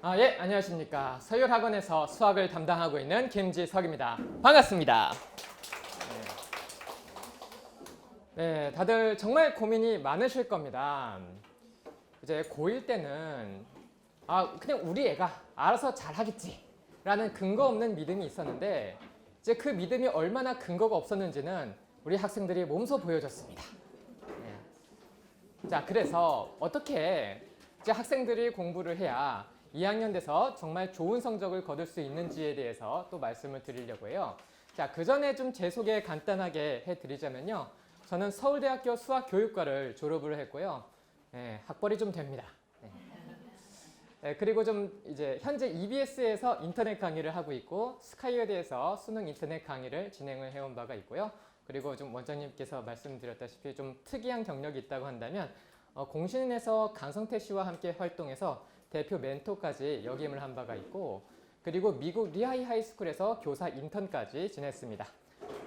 예, 안녕하십니까. 서율학원에서 수학을 담당하고 있는 김지석입니다. 반갑습니다. 네, 다들 정말 고민이 많으실 겁니다. 이제 고1 때는 그냥 우리 애가 알아서 잘하겠지 라는 근거 없는 믿음이 있었는데 이제 그 믿음이 얼마나 근거가 없었는지는 우리 학생들이 몸소 보여줬습니다. 자, 그래서 어떻게 이제 학생들이 공부를 해야 2학년 돼서 정말 좋은 성적을 거둘 수 있는지에 대해서 또 말씀을 드리려고 해요. 자, 그 전에 좀 제 소개 간단하게 해드리자면요. 저는 서울대학교 수학교육과를 졸업을 했고요. 학벌이 좀 됩니다. 그리고 좀 이제 현재 EBS에서 인터넷 강의를 하고 있고 스카이웨드에서 수능 인터넷 강의를 진행을 해온 바가 있고요. 그리고 좀 원장님께서 말씀드렸다시피 좀 특이한 경력이 있다고 한다면 공신에서 강성태 씨와 함께 활동해서 대표 멘토까지 역임을 한 바가 있고 그리고 미국 리하이 하이스쿨에서 교사 인턴까지 지냈습니다.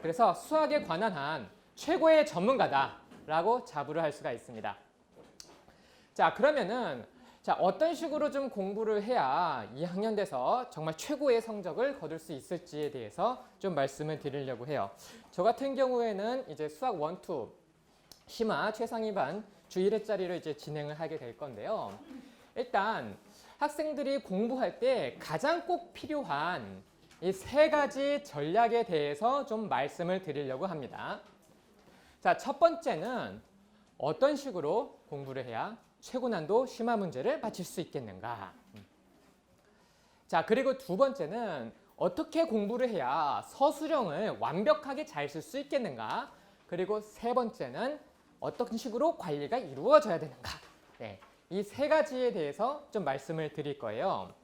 그래서 수학에 관한 한 최고의 전문가다라고 자부를 할 수가 있습니다. 자, 그러면은 어떤 식으로 좀 공부를 해야 2학년 돼서 정말 최고의 성적을 거둘 수 있을지에 대해서 좀 말씀을 드리려고 해요. 저 같은 경우에는 이제 수학 1, 2 심화 최상위반 주 1회짜리를 이제 진행을 하게 될 건데요. 일단 학생들이 공부할 때 가장 꼭 필요한 이 세 가지 전략에 대해서 좀 말씀을 드리려고 합니다. 자, 첫 번째는 어떤 식으로 공부를 해야 최고 난도 심화 문제를 맞힐 수 있겠는가. 자, 그리고 두 번째는 어떻게 공부를 해야 서술형을 완벽하게 잘 쓸 수 있겠는가. 그리고 세 번째는 어떤 식으로 관리가 이루어져야 되는가. 네, 이 세 가지에 대해서 좀 말씀을 드릴 거예요.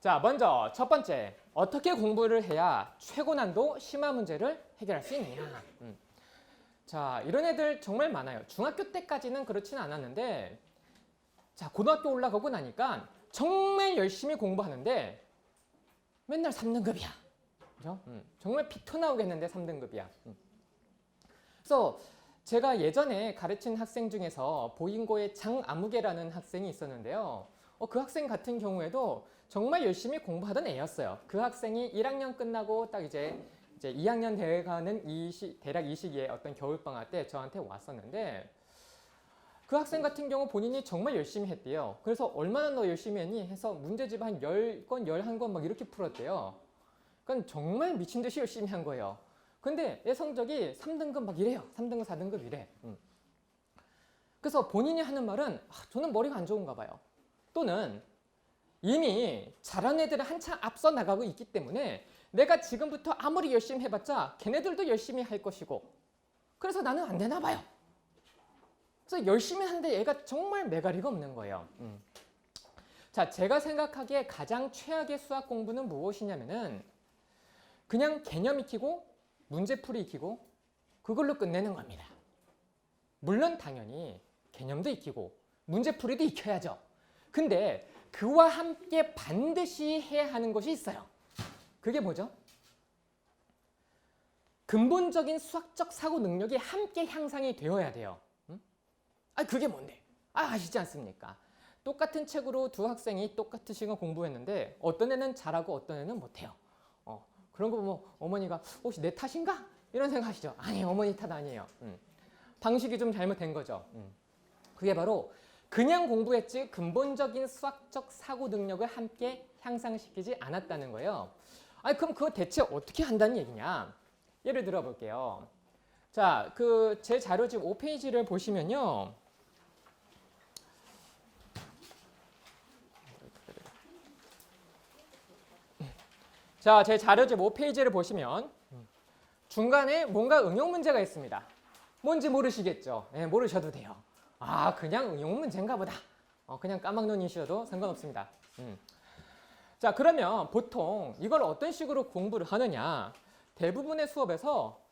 자, 먼저 첫 번째, 어떻게 공부를 해야 최고 난도 심화 문제를 해결할 수 있느냐. 자, 이런 애들 정말 많아요. 중학교 때까지는 그렇진 않았는데 자, 고등학교 올라가고 나니까 정말 열심히 공부하는데 맨날 3등급이야. 그죠? 정말 피 터나오겠는데 3등급이야. 그래서 제가 예전에 가르친 학생 중에서 보인고의 장아무개라는 학생이 있었는데요. 그 학생 같은 경우에도 정말 열심히 공부하던 애였어요. 그 학생이 1학년 끝나고 딱 이제 2학년 돼가는 대략 이 시기에 어떤 겨울방학 때 저한테 왔었는데 그 학생 같은 경우 본인이 정말 열심히 했대요. 그래서 얼마나 너 열심히 했니? 해서 문제집 한 10건, 11건 막 이렇게 풀었대요. 그러니까 정말 미친 듯이 열심히 한 거예요. 근데 얘 성적이 3등급 막 이래요. 3등급, 4등급 이래. 그래서 본인이 하는 말은 저는 머리가 안 좋은가 봐요. 또는 이미 잘하는 애들은 한참 앞서 나가고 있기 때문에 내가 지금부터 아무리 열심히 해봤자 걔네들도 열심히 할 것이고 그래서 나는 안 되나 봐요. 그래서 열심히 하는데 얘가 정말 매가리가 없는 거예요. 자, 제가 생각하기에 가장 최악의 수학 공부는 무엇이냐면은 그냥 개념 익히고 문제풀이 익히고 그걸로 끝내는 겁니다. 물론 당연히 개념도 익히고 문제풀이도 익혀야죠. 근데 그와 함께 반드시 해야 하는 것이 있어요. 그게 뭐죠? 근본적인 수학적 사고 능력이 함께 향상이 되어야 돼요. 그게 뭔데? 아시지 않습니까? 똑같은 책으로 두 학생이 똑같은 시간 공부했는데 어떤 애는 잘하고 어떤 애는 못해요. 그런 거 보면 어머니가 혹시 내 탓인가? 이런 생각하시죠? 아니, 어머니 탓 아니에요. 방식이 좀 잘못된 거죠. 그게 바로 그냥 공부했지 근본적인 수학적 사고 능력을 함께 향상시키지 않았다는 거예요. 그럼 그거 대체 어떻게 한다는 얘기냐? 예를 들어 볼게요. 자, 제 자료집 5페이지를 보시면요. 자, 제 자료집 5페이지를 보시면 중간에 뭔가 응용 문제가 있습니다. 뭔지 모르시겠죠? 네, 모르셔도 돼요. 그냥 응용 문제인가 보다. 그냥 까막눈이셔도 상관없습니다. 자, 그러면 보통 이걸 어떤 식으로 공부를 하느냐? 대부분의 수업에서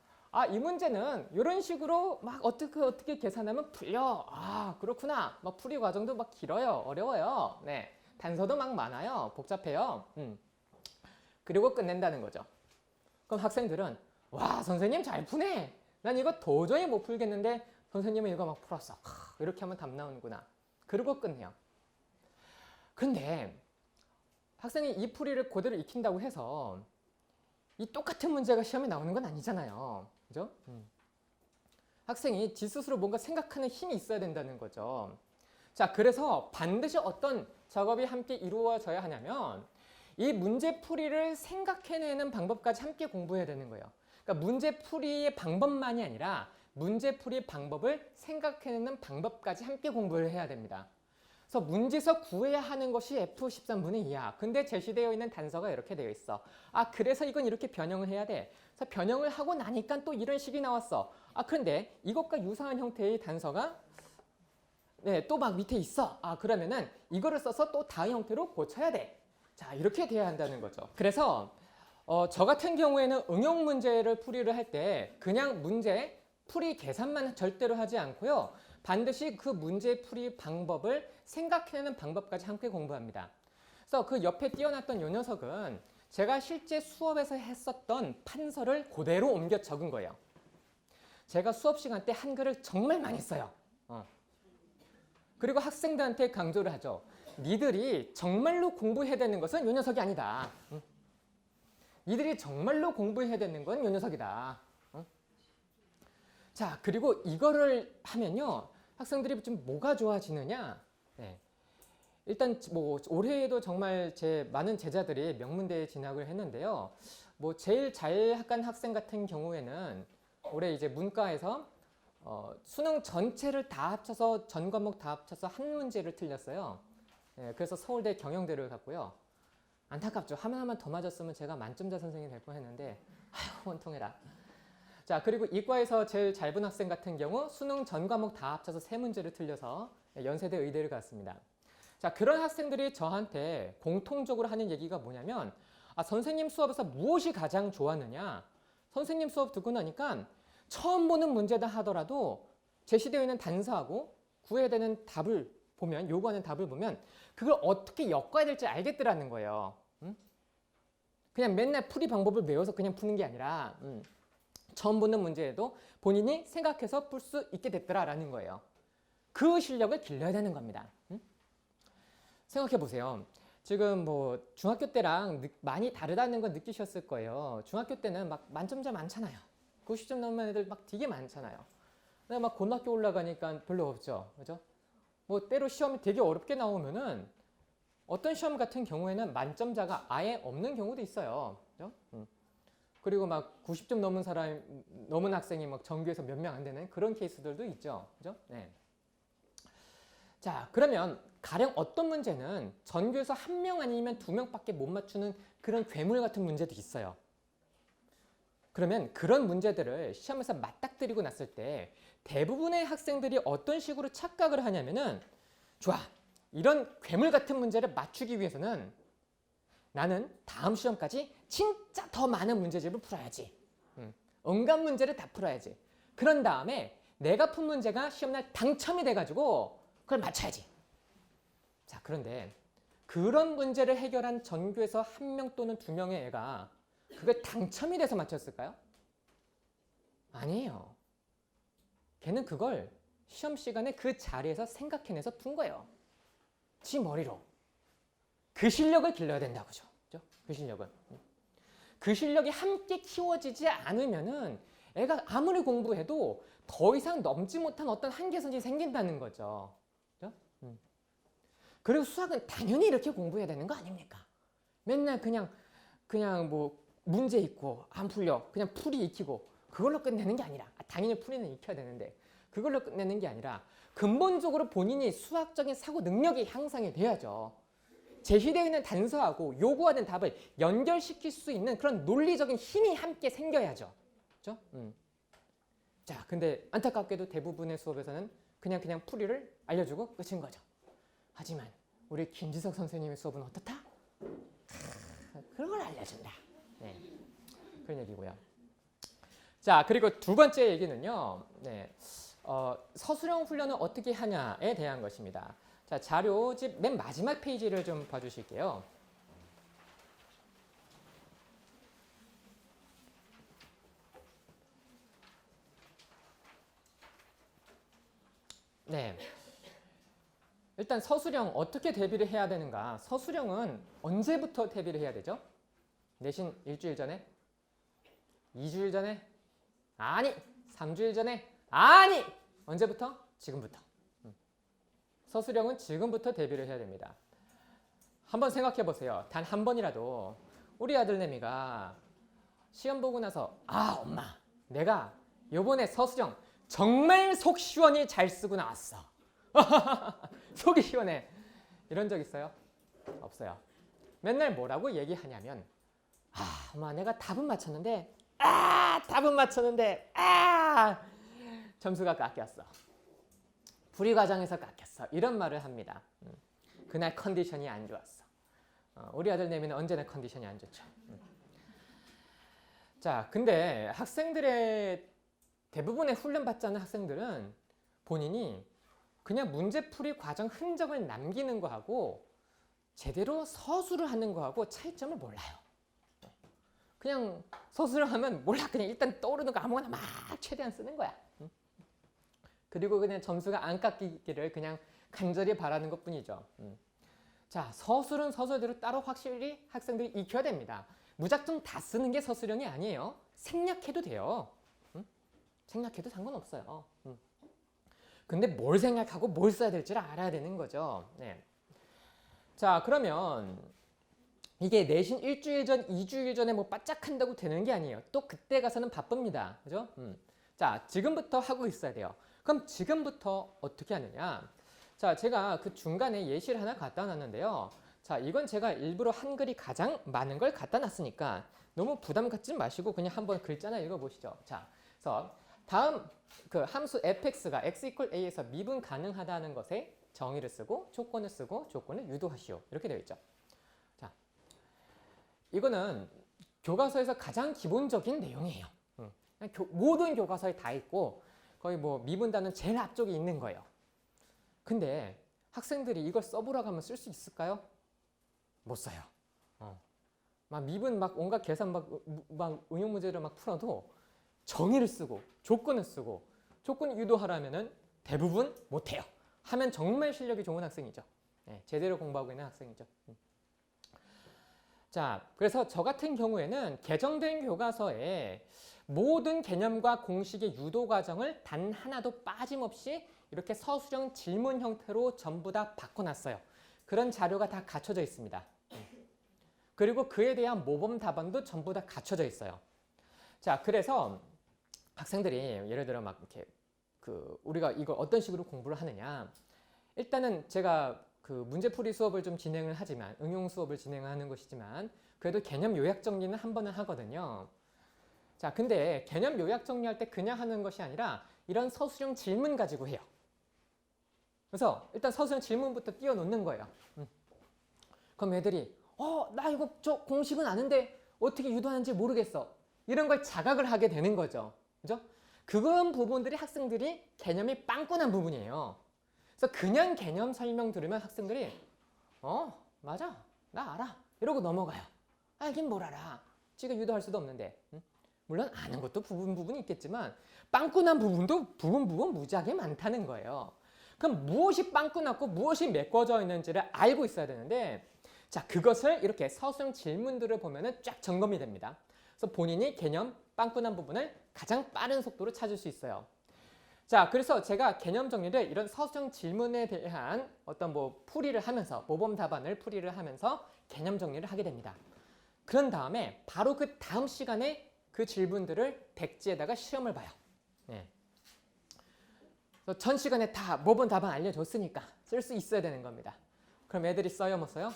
이 문제는 이런 식으로 막 어떻게 계산하면 풀려. 그렇구나. 막 풀이 과정도 막 길어요. 어려워요. 네, 단서도 막 많아요. 복잡해요. 그리고 끝낸다는 거죠. 그럼 학생들은 와, 선생님 잘 푸네. 난 이거 도저히 못 풀겠는데 선생님은 이거 막 풀었어. 이렇게 하면 답 나오는구나. 그리고 끝내요. 근데 학생이 이 풀이를 그대로 익힌다고 해서 이 똑같은 문제가 시험에 나오는 건 아니잖아요. 그죠? 학생이 지 스스로 뭔가 생각하는 힘이 있어야 된다는 거죠. 자, 그래서 반드시 어떤 작업이 함께 이루어져야 하냐면 이 문제풀이를 생각해내는 방법까지 함께 공부해야 되는 거예요. 그러니까 문제풀이의 방법만이 아니라 문제풀이 방법을 생각해내는 방법까지 함께 공부를 해야 됩니다. 그래서 문제에서 구해야 하는 것이 F13분의 2야. 근데 제시되어 있는 단서가 이렇게 되어 있어. 아, 그래서 이건 이렇게 변형을 해야 돼. 그래서 변형을 하고 나니까 또 이런 식이 나왔어. 아, 그런데 이것과 유사한 형태의 단서가 또 막 밑에 있어. 아, 그러면은 이거를 써서 또 다른 형태로 고쳐야 돼. 자, 이렇게 돼야 한다는 거죠. 그래서 저 같은 경우에는 응용 문제를 풀이를 할 때 그냥 문제 풀이 계산만 절대로 하지 않고요. 반드시 그 문제 풀이 방법을 생각해내는 방법까지 함께 공부합니다. 그래서 그 옆에 띄워놨던 이 녀석은 제가 실제 수업에서 했었던 판서를 그대로 옮겨 적은 거예요. 제가 수업 시간 때 한글을 정말 많이 써요. 그리고 학생들한테 강조를 하죠. 니들이 정말로 공부해야 되는 것은 이 녀석이 아니다. 니들이 정말로 공부해야 되는 건 이 녀석이다. 자, 그리고 이거를 하면요. 학생들이 좀 뭐가 좋아지느냐. 네. 일단 뭐 올해에도 정말 제 많은 제자들이 명문대에 진학을 했는데요. 뭐 제일 잘 간 학생 같은 경우에는 올해 이제 문과에서 수능 전체를 다 합쳐서 전 과목 다 합쳐서 한 문제를 틀렸어요. 네, 그래서 서울대 경영대를 갔고요. 안타깝죠. 하나만 더 맞았으면 제가 만점자 선생님이 될 뻔했는데 아휴 원통해라. 자, 그리고 이과에서 제일 잘 본 학생 같은 경우 수능 전 과목 다 합쳐서 3문제를 틀려서 연세대 의대를 갔습니다. 자, 그런 학생들이 저한테 공통적으로 하는 얘기가 뭐냐면 아, 선생님 수업에서 무엇이 가장 좋았느냐. 선생님 수업 듣고 나니까 처음 보는 문제다 하더라도 제시되어 있는 단서하고 구해야 되는 답을 보면, 요구하는 답을 보면 그걸 어떻게 엮어야 될지 알겠더라는 거예요. 그냥 맨날 풀이 방법을 외워서 그냥 푸는 게 아니라 처음 보는 문제에도 본인이 생각해서 풀 수 있게 됐더라라는 거예요. 그 실력을 길러야 되는 겁니다. 생각해 보세요. 지금 뭐 중학교 때랑 많이 다르다는 건 느끼셨을 거예요. 중학교 때는 막 만점자 많잖아요. 90점 넘는 애들 막 되게 많잖아요. 근데 막 고등학교 올라가니까 별로 없죠. 그죠? 뭐 때로 시험이 되게 어렵게 나오면은 어떤 시험 같은 경우에는 만점자가 아예 없는 경우도 있어요. 그죠? 그리고 막 90점 넘은 학생이 막 전교에서 몇 명 안 되는 그런 케이스들도 있죠. 그죠? 네. 자, 그러면 가령 어떤 문제는 전교에서 1명 아니면 2명밖에 못 맞추는 그런 괴물 같은 문제도 있어요. 그러면 그런 문제들을 시험에서 맞닥뜨리고 났을 때 대부분의 학생들이 어떤 식으로 착각을 하냐면은 좋아, 이런 괴물 같은 문제를 맞추기 위해서는 나는 다음 시험까지 진짜 더 많은 문제집을 풀어야지. 온갖 문제를 다 풀어야지. 그런 다음에 내가 푼 문제가 시험날 당첨이 돼가지고 그걸 맞춰야지. 자, 그런데 그런 문제를 해결한 전교에서 1명 또는 2명의 애가 그걸 당첨이 돼서 맞췄을까요? 아니에요. 걔는 그걸 시험 시간에 그 자리에서 생각해내서 푼 거예요. 지 머리로. 그 실력을 길러야 된다고죠. 그죠? 그 실력은. 그 실력이 함께 키워지지 않으면은 애가 아무리 공부해도 더 이상 넘지 못한 어떤 한계선이 생긴다는 거죠. 그죠? 그리고 수학은 당연히 이렇게 공부해야 되는 거 아닙니까? 맨날 그냥 뭐 문제 있고 안 풀려 그냥 풀이 익히고 그걸로 끝내는 게 아니라 당연히 풀이는 익혀야 되는데 그걸로 끝내는 게 아니라 근본적으로 본인이 수학적인 사고 능력이 향상이 돼야죠. 제시되어 있는 단서하고 요구하는 답을 연결시킬 수 있는 그런 논리적인 힘이 함께 생겨야죠. 그렇죠? 자, 근데 안타깝게도 대부분의 수업에서는 그냥 풀이를 알려주고 끝인 거죠. 하지만 우리 김지석 선생님의 수업은 어떻다? 그런 걸 알려준다. 네, 그런 얘기고요. 자, 그리고 두 번째 얘기는요. 네, 서술형 훈련을 어떻게 하냐에 대한 것입니다. 자, 자료집 맨 마지막 페이지를 좀 봐주실게요. 네. 일단 서술형 어떻게 대비를 해야 되는가? 서술형은 언제부터 대비를 해야 되죠? 내신 일주일 전에? 2주일 전에? 아니! 3주일 전에? 아니! 언제부터? 지금부터. 서술형은 지금부터 대비를 해야 됩니다. 한번 생각해 보세요. 단 한 번이라도 우리 아들내미가 시험 보고 나서 엄마 내가 요번에 서술형 정말 속 시원히 잘 쓰고 나왔어. 속이 시원해. 이런 적 있어요? 없어요. 맨날 뭐라고 얘기하냐면 엄마 내가 답은 맞췄는데 점수가 깎였어. 불이과정에서 깎였어. 이런 말을 합니다. 그날 컨디션이 안 좋았어. 우리 아들내미는 언제나 컨디션이 안 좋죠. 자, 근데 학생들의 대부분의 훈련받지 않은 학생들은 본인이 그냥 문제풀이 과정 흔적을 남기는 거하고 제대로 서술을 하는 거하고 차이점을 몰라요. 그냥 서술을 하면 몰라. 그냥 일단 떠오르는 거 아무거나 막 최대한 쓰는 거야. 그리고 그냥 점수가 안 깎이기를 그냥 간절히 바라는 것 뿐이죠. 자, 서술은 서술대로 따로 확실히 학생들이 익혀야 됩니다. 무작정 다 쓰는 게 서술형이 아니에요. 생략해도 돼요. 생략해도 상관없어요. 근데 뭘 생략하고 뭘 써야 될지를 알아야 되는 거죠. 네. 자, 그러면 이게 내신 일주일 전, 2주일 전에 뭐 바짝 한다고 되는 게 아니에요. 또 그때 가서는 바쁩니다. 그죠? 자, 지금부터 하고 있어야 돼요. 그럼 지금부터 어떻게 하느냐? 자, 제가 그 중간에 예시를 하나 갖다 놨는데요. 자, 이건 제가 일부러 한글이 가장 많은 걸 갖다 놨으니까 너무 부담 갖지 마시고 그냥 한번 글자나 읽어보시죠. 자, 그래서 다음 그 함수 fx가 x = a에서 미분 가능하다는 것에 정의를 쓰고 조건을 쓰고 조건을 유도하시오. 이렇게 되어 있죠. 자, 이거는 교과서에서 가장 기본적인 내용이에요. 모든 교과서에 다 있고 거의 뭐 미분단은 제일 앞쪽에 있는 거예요. 근데 학생들이 이걸 써보라고 하면 쓸 수 있을까요? 못 써요. 막 미분 막 온갖 계산 막 응용 문제를 막 풀어도 정의를 쓰고 조건을 쓰고 조건 유도하라면은 대부분 못 해요. 하면 정말 실력이 좋은 학생이죠. 네, 제대로 공부하고 있는 학생이죠. 자, 그래서 저 같은 경우에는 개정된 교과서에 모든 개념과 공식의 유도 과정을 단 하나도 빠짐없이 이렇게 서술형 질문 형태로 전부 다 바꿔놨어요. 그런 자료가 다 갖춰져 있습니다. 그리고 그에 대한 모범 답안도 전부 다 갖춰져 있어요. 자, 그래서 학생들이 예를 들어 막 이렇게 우리가 이걸 어떤 식으로 공부를 하느냐. 일단은 제가 그 문제풀이 수업을 좀 진행을 하지만 응용 수업을 진행하는 것이지만 그래도 개념 요약 정리는 한 번은 하거든요. 자, 근데 개념 요약 정리할 때 그냥 하는 것이 아니라 이런 서술형 질문 가지고 해요. 그래서 일단 서술형 질문부터 띄워놓는 거예요. 그럼 애들이 나 이거 저 공식은 아는데 어떻게 유도하는지 모르겠어. 이런 걸 자각을 하게 되는 거죠. 그죠? 그런 부분들이 학생들이 개념이 빵꾸난 부분이에요. 그래서 그냥 개념 설명 들으면 학생들이 맞아 나 알아 이러고 넘어가요. 알긴 뭘 알아. 지금 유도할 수도 없는데. 물론 아는 것도 부분이 있겠지만 빵꾸난 부분도 부분 무지하게 많다는 거예요. 그럼 무엇이 빵꾸났고 무엇이 메꿔져 있는지를 알고 있어야 되는데 자, 그것을 이렇게 서술형 질문들을 보면은 쫙 점검이 됩니다. 그래서 본인이 개념 빵꾸난 부분을 가장 빠른 속도로 찾을 수 있어요. 자, 그래서 제가 개념 정리를 이런 서술형 질문에 대한 어떤 뭐 풀이를 하면서 모범 답안을 풀이를 하면서 개념 정리를 하게 됩니다. 그런 다음에 바로 그 다음 시간에 그 질문들을 백지에다가 시험을 봐요. 네. 그래서 전 시간에 다 모범 답안 알려줬으니까 쓸 수 있어야 되는 겁니다. 그럼 애들이 써요, 못 써요?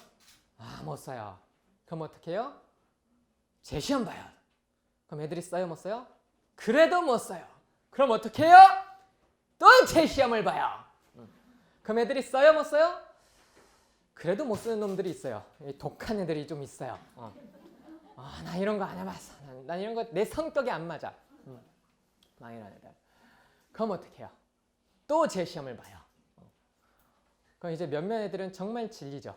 못 써요. 그럼 어떻게 해요? 재시험 봐요. 그럼 애들이 써요, 못 써요? 그래도 못 써요. 그럼 어떻게 해요? 또 재시험을 봐요. 그럼 애들이 써요, 못 써요? 그래도 못 쓰는 놈들이 있어요. 독한 애들이 좀 있어요. 나 이런 거 안 해봤어. 난 이런 거 내 성격이 안 맞아. 망이라는 애들. 그럼 어떻게 해요? 또 재시험을 봐요. 그럼 이제 몇몇 애들은 정말 질리죠.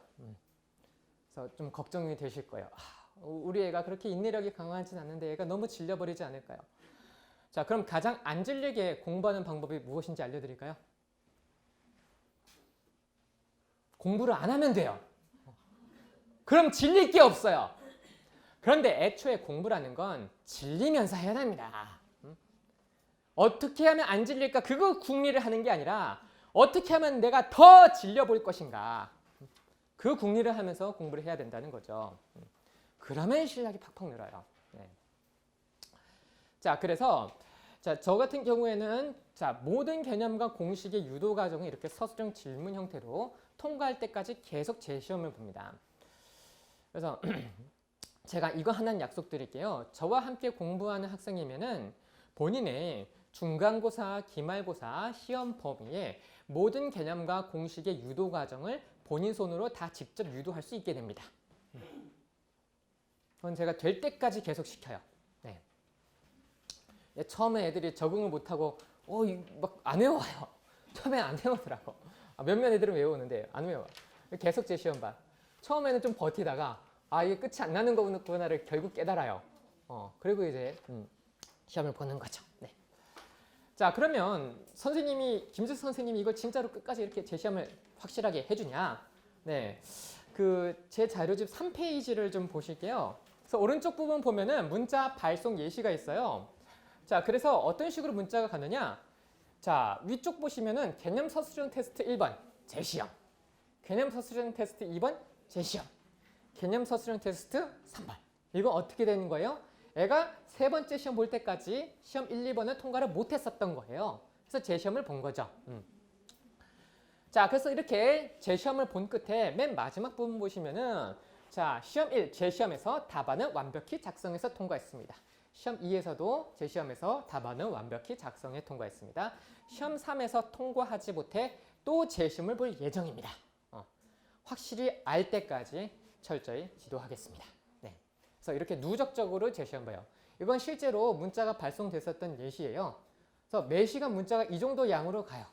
그래서 좀 걱정이 되실 거예요. 우리 애가 그렇게 인내력이 강하진 않는데 애가 너무 질려버리지 않을까요? 자, 그럼 가장 안 질리게 공부하는 방법이 무엇인지 알려드릴까요? 공부를 안 하면 돼요. 그럼 질릴 게 없어요. 그런데 애초에 공부라는 건 질리면서 해야 됩니다. 어떻게 하면 안 질릴까? 그거 궁리를 하는 게 아니라 어떻게 하면 내가 더 질려볼 것인가? 그 궁리를 하면서 공부를 해야 된다는 거죠. 그러면 실력이 팍팍 늘어요. 네. 자, 그래서 저 같은 경우에는 모든 개념과 공식의 유도 과정을 이렇게 서술형 질문 형태로 통과할 때까지 계속 재시험을 봅니다. 그래서 제가 이거 하나는 약속드릴게요. 저와 함께 공부하는 학생이면은 본인의 중간고사, 기말고사, 시험 범위에 모든 개념과 공식의 유도 과정을 본인 손으로 다 직접 유도할 수 있게 됩니다. 그건 제가 될 때까지 계속 시켜요. 네. 처음에 애들이 적응을 못하고 막 안 외워요. 처음엔 안 외우더라고. 몇몇 애들은 외우는데 안 외워. 계속 제 시험 봐. 처음에는 좀 버티다가 이게 끝이 안 나는 거구나를 결국 깨달아요. 그리고 이제 시험을 보는 거죠. 네. 자, 그러면 김지수 선생님이 이걸 진짜로 끝까지 이렇게 제 시험을 확실하게 해주냐? 네. 제 자료집 3페이지를 좀 보실게요. 그래서 오른쪽 부분 보면은 문자 발송 예시가 있어요. 자, 그래서 어떤 식으로 문자가 가느냐? 자, 위쪽 보시면은 개념 서술형 테스트 1번 재시험, 개념 서술형 테스트 2번 재시험, 개념 서술형 테스트 3번. 이거 어떻게 되는 거예요? 애가 세 번째 시험 볼 때까지 시험 1, 2번을 통과를 못했었던 거예요. 그래서 재시험을 본 거죠. 자, 그래서 이렇게 재시험을 본 끝에 맨 마지막 부분 보시면은 자, 시험 1 재시험에서 답안은 완벽히 작성해서 통과했습니다. 시험 2에서도 재시험에서 답안은 완벽히 작성해 통과했습니다. 시험 3에서 통과하지 못해 또 재시험을 볼 예정입니다. 확실히 알 때까지 철저히 지도하겠습니다. 네. 그래서 이렇게 누적적으로 재시험 봐요. 이건 실제로 문자가 발송됐었던 예시예요. 그래서 매 시간 문자가 이 정도 양으로 가요.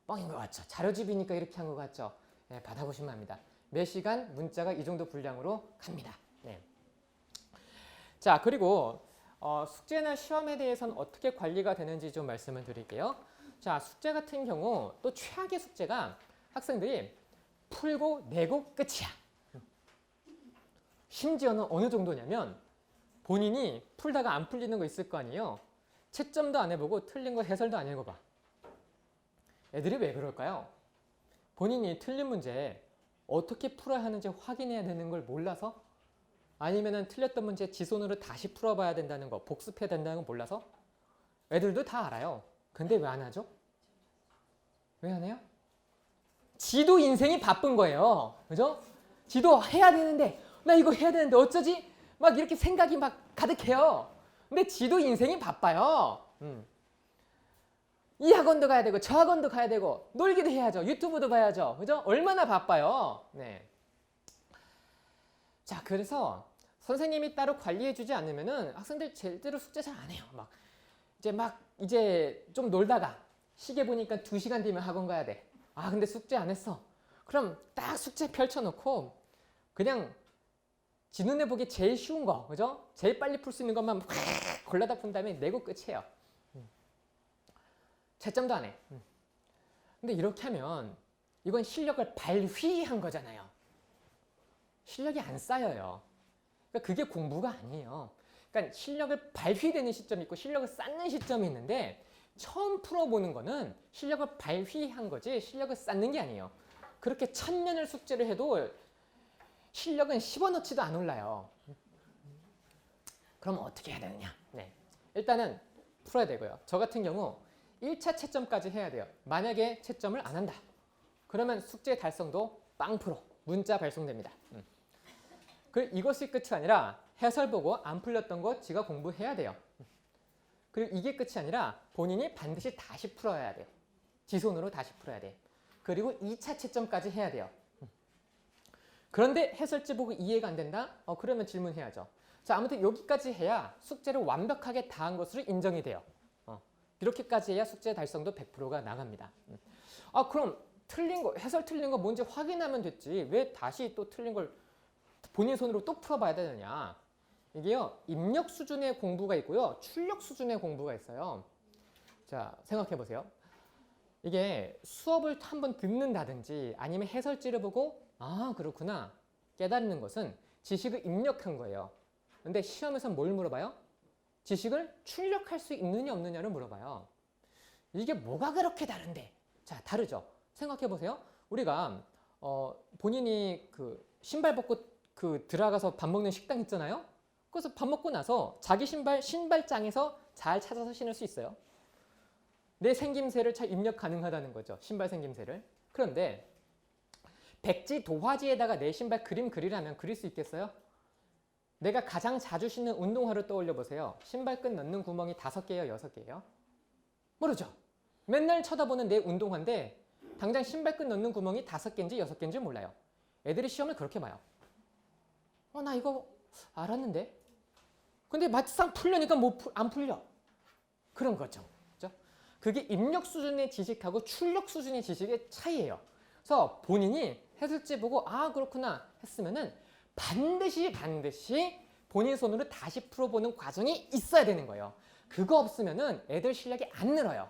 뻥인 것 같죠? 자료집이니까 이렇게 한 것 같죠? 네, 받아보시면 합니다. 매 시간 문자가 이 정도 분량으로 갑니다. 네. 자, 그리고 숙제나 시험에 대해서는 어떻게 관리가 되는지 좀 말씀을 드릴게요. 자, 숙제 같은 경우 또 최악의 숙제가 학생들이 풀고 내고 끝이야. 심지어는 어느 정도냐면 본인이 풀다가 안 풀리는 거 있을 거 아니에요. 채점도 안 해보고 틀린 거 해설도 안 읽어봐. 애들이 왜 그럴까요? 본인이 틀린 문제 어떻게 풀어야 하는지 확인해야 되는 걸 몰라서? 아니면은 틀렸던 문제 지손으로 다시 풀어봐야 된다는 거, 복습해야 된다는 거 몰라서? 애들도 다 알아요. 근데 왜 안 하죠? 왜 안 해요? 지도 인생이 바쁜 거예요. 그죠? 지도 해야 되는데, 나 이거 해야 되는데 어쩌지? 막 이렇게 생각이 막 가득해요. 근데 지도 인생이 바빠요. 이 학원도 가야 되고 저 학원도 가야 되고 놀기도 해야죠. 유튜브도 봐야죠. 그죠? 얼마나 바빠요. 네. 자, 그래서 선생님이 따로 관리해주지 않으면은 학생들 제대로 숙제 잘 안 해요. 이제 좀 놀다가 시계 보니까 2시간 뒤면 학원 가야 돼. 근데 숙제 안 했어. 그럼 딱 숙제 펼쳐놓고 그냥 지 눈에 보기 제일 쉬운 거, 그죠? 제일 빨리 풀 수 있는 것만 골라다 푼 다음에 내고 끝이에요. 채점도 안 해. 근데 이렇게 하면 이건 실력을 발휘한 거잖아요. 실력이 안 쌓여요. 그러니까 그게 공부가 아니에요. 그러니까 실력을 발휘되는 시점이 있고 실력을 쌓는 시점이 있는데 처음 풀어보는 거는 실력을 발휘한 거지 실력을 쌓는 게 아니에요. 그렇게 1000년을 숙제를 해도 실력은 10원어치도 안 올라요. 그럼 어떻게 해야 되느냐? 네. 일단은 풀어야 되고요. 저 같은 경우 1차 채점까지 해야 돼요. 만약에 채점을 안 한다. 그러면 숙제 달성도 0%, 문자 발송됩니다. 이것이 끝이 아니라 해설 보고 안 풀렸던 거 지가 공부해야 돼요. 그리고 이게 끝이 아니라 본인이 반드시 다시 풀어야 돼요. 지손으로 다시 풀어야 돼요. 그리고 2차 채점까지 해야 돼요. 그런데 해설지 보고 이해가 안 된다? 그러면 질문해야죠. 자, 아무튼 여기까지 해야 숙제를 완벽하게 다 한 것으로 인정이 돼요. 이렇게까지 해야 숙제 달성도 100%가 나갑니다. 그럼 틀린 거, 해설 틀린 거 뭔지 확인하면 됐지. 왜 다시 또 틀린 걸 본인 손으로 또 풀어봐야 되느냐. 이게요, 입력 수준의 공부가 있고요, 출력 수준의 공부가 있어요. 자, 생각해 보세요. 이게 수업을 한번 듣는다든지 아니면 해설지를 보고 아 그렇구나 깨달는 것은 지식을 입력한 거예요. 근데 시험에서 뭘 물어봐요? 지식을 출력할 수 있느냐 없느냐를 물어봐요. 이게 뭐가 그렇게 다른데? 자, 다르죠. 생각해 보세요. 우리가 본인이 그 신발 벗고 그 들어가서 밥 먹는 식당 있잖아요. 그래서 밥 먹고 나서 자기 신발장에서 잘 찾아서 신을 수 있어요. 내 생김새를 잘 입력 가능하다는 거죠. 신발 생김새를. 그런데 백지 도화지에다가 내 신발 그림 그리라면 그릴 수 있겠어요? 내가 가장 자주 신는 운동화를 떠올려 보세요. 신발끈 넣는 구멍이 5개예요, 6개예요? 모르죠. 맨날 쳐다보는 내 운동화인데 당장 신발끈 넣는 구멍이 5개인지 6개인지 몰라요. 애들이 시험을 그렇게 봐요. 나 이거 알았는데? 근데 막상 풀려니까 안 풀려. 그런 거죠. 그죠? 그게 입력 수준의 지식하고 출력 수준의 지식의 차이예요. 그래서 본인이 해설지 보고 아 그렇구나 했으면은 반드시 본인 손으로 다시 풀어보는 과정이 있어야 되는 거예요. 그거 없으면은 애들 실력이 안 늘어요.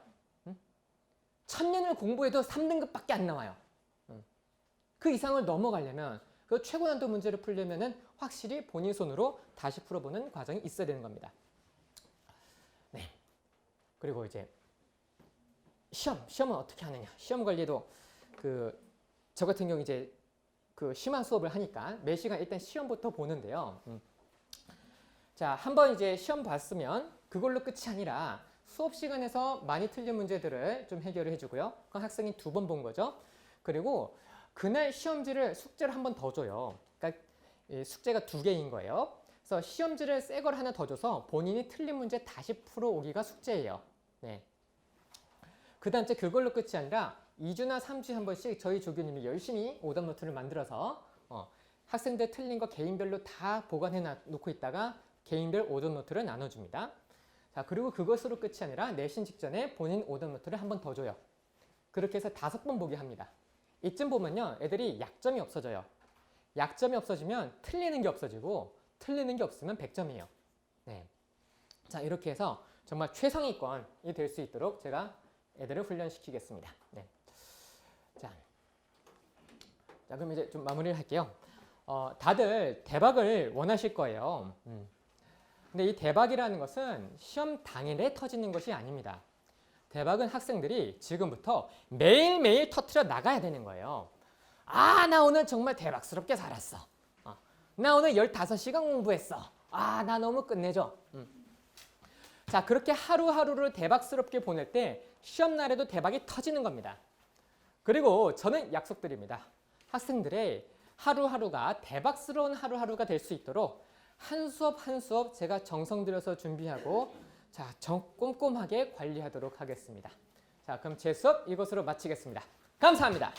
1000년을 공부해도 3등급밖에 안 나와요. 그 이상을 넘어가려면 그 최고 난도 문제를 풀려면은 확실히 본인 손으로 다시 풀어보는 과정이 있어야 되는 겁니다. 네. 그리고 이제 시험은 어떻게 하느냐? 시험 관리도 저 같은 경우 이제 그 심한 수업을 하니까 매 시간 일단 시험부터 보는데요. 자, 한번 이제 시험 봤으면 그걸로 끝이 아니라 수업 시간에서 많이 틀린 문제들을 좀 해결을 해주고요. 그 학생이 2번 본 거죠. 그리고 그날 시험지를 숙제를 한 번 더 줘요. 그러니까 숙제가 2개인 거예요. 그래서 시험지를 새 걸 하나 더 줘서 본인이 틀린 문제 다시 풀어오기가 숙제예요. 네. 그 다음 째 그걸로 끝이 아니라 2주나 3주에 한 번씩 저희 조교님이 열심히 오답노트를 만들어서 학생들 틀린 거 개인별로 다 보관해 놓고 있다가 개인별 오답노트를 나눠줍니다. 자, 그리고 그것으로 끝이 아니라 내신 직전에 본인 오답노트를 한 번 더 줘요. 그렇게 해서 5번 보게 합니다. 이쯤 보면요, 애들이 약점이 없어져요. 약점이 없어지면 틀리는 게 없어지고 틀리는 게 없으면 100점이에요. 네. 자, 이렇게 해서 정말 최상위권이 될 수 있도록 제가 애들을 훈련시키겠습니다. 네. 자, 그럼 이제 좀 마무리를 할게요. 다들 대박을 원하실 거예요. 근데 이 대박이라는 것은 시험 당일에 터지는 것이 아닙니다. 대박은 학생들이 지금부터 매일매일 터트려 나가야 되는 거예요. 아, 나 오늘 정말 대박스럽게 살았어. 나 오늘 15시간 공부했어. 아, 나 너무 끝내줘. 자, 그렇게 하루하루를 대박스럽게 보낼 때 시험날에도 대박이 터지는 겁니다. 그리고 저는 약속드립니다. 학생들의 하루하루가 대박스러운 하루하루가 될 수 있도록 한 수업 한 수업 제가 정성 들여서 준비하고 자, 꼼꼼하게 관리하도록 하겠습니다. 자, 그럼 제 수업 이것으로 마치겠습니다. 감사합니다.